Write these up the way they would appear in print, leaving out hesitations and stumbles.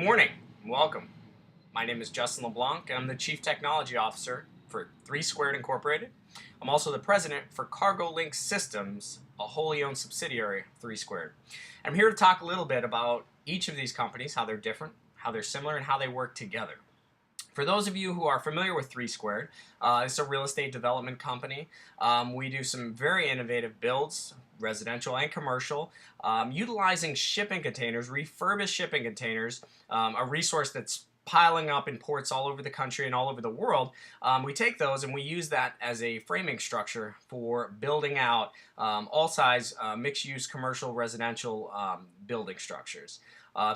Morning, welcome. My name is Justin LeBlanc, and I'm the Chief Technology Officer for 3 Squared Incorporated. I'm also the President for CargoLinc Systems, a wholly owned subsidiary of 3 Squared. I'm here to talk a little bit about each of these companies, how they're different, how they're similar, and how they work together. For those of you who are familiar with 3 Squared, it's a real estate development company. We do some very innovative builds, residential and commercial, utilizing shipping containers, refurbished shipping containers, a resource that's piling up in ports all over the country and all over the world. We take those and we use that as a framing structure for building out all size mixed-use commercial residential building structures.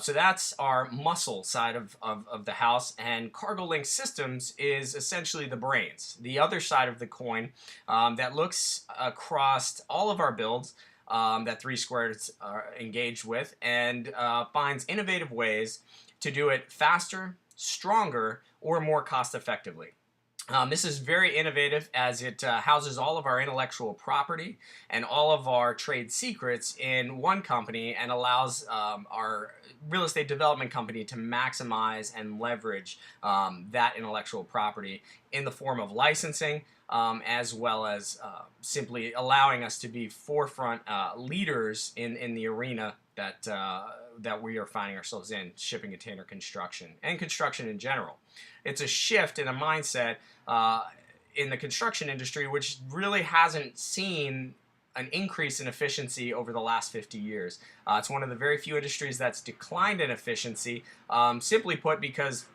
So that's our muscle side of the house, and CargoLinc Systems is essentially the brains, the other side of the coin that looks across all of our builds that 3 Squared is engaged with and finds innovative ways to do it faster, stronger, or more cost effectively. This is very innovative as it houses all of our intellectual property and all of our trade secrets in one company and allows our real estate development company to maximize and leverage that intellectual property in the form of licensing, as well as simply allowing us to be forefront leaders in the arena that we are finding ourselves in, shipping container construction and construction in general. It's a shift in a mindset in the construction industry which really hasn't seen an increase in efficiency over the last 50 years. It's one of the very few industries that's declined in efficiency, simply put because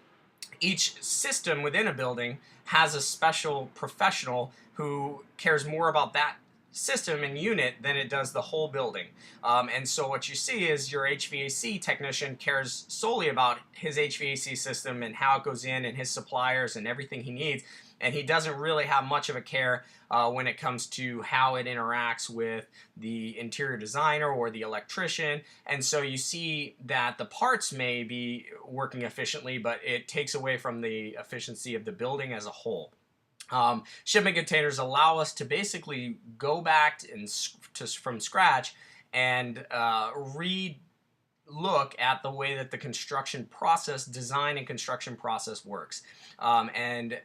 each system within a building has a special professional who cares more about that system and unit than it does the whole building. And so what you see is your HVAC technician cares solely about his HVAC system and how it goes in and his suppliers and everything he needs. And he doesn't really have much of a care when it comes to how it interacts with the interior designer or the electrician. And so you see that the parts may be working efficiently, but it takes away from the efficiency of the building as a whole. Shipping containers allow us to basically go back from scratch and re-look at the way that the construction process, design and construction process works. And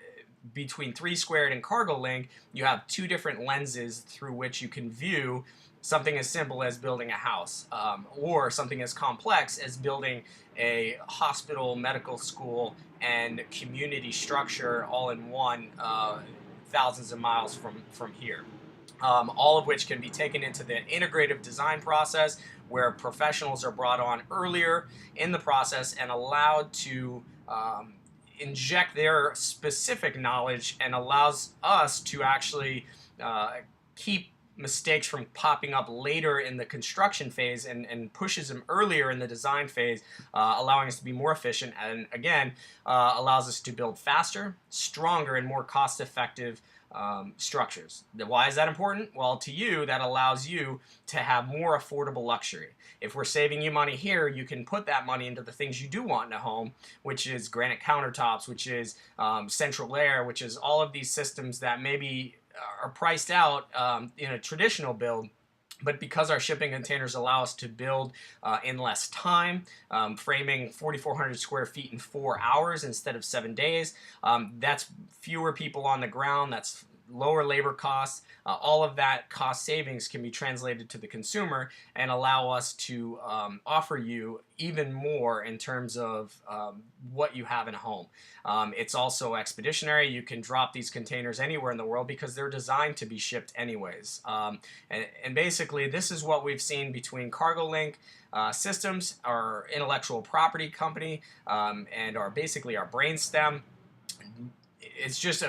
between 3 Squared and CargoLinc, you have 2 different lenses through which you can view something as simple as building a house, or something as complex as building a hospital, medical school, and community structure all in one, thousands of miles from here. All of which can be taken into the integrative design process where professionals are brought on earlier in the process and allowed to inject their specific knowledge, and allows us to actually keep mistakes from popping up later in the construction phase and pushes them earlier in the design phase, allowing us to be more efficient and again allows us to build faster, stronger, and more cost-effective structures. Why is that important? Well, to you, that allows you to have more affordable luxury. If we're saving you money here, you can put that money into the things you do want in a home, which is granite countertops, which is central air, which is all of these systems that maybe are priced out in a traditional build. But because our shipping containers allow us to build in less time, framing 4,400 square feet in 4 hours instead of 7 days, that's fewer people on the ground, that's lower labor costs. All of that cost savings can be translated to the consumer and allow us to offer you even more in terms of what you have in a home. It's also expeditionary. You can drop these containers anywhere in the world because they're designed to be shipped anyways. And basically, this is what we've seen between CargoLinc Systems, our intellectual property company, and basically our brainstem. It's just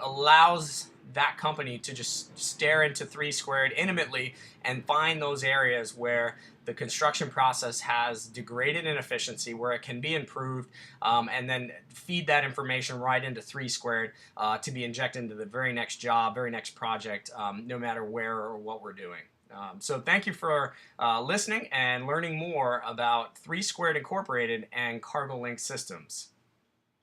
allows that company to just stare into 3 Squared intimately and find those areas where the construction process has degraded in efficiency, where it can be improved, and then feed that information right into 3 Squared to be injected into the very next job, very next project, no matter where or what we're doing. So thank you for listening and learning more about 3 Squared Incorporated and CargoLinc Systems.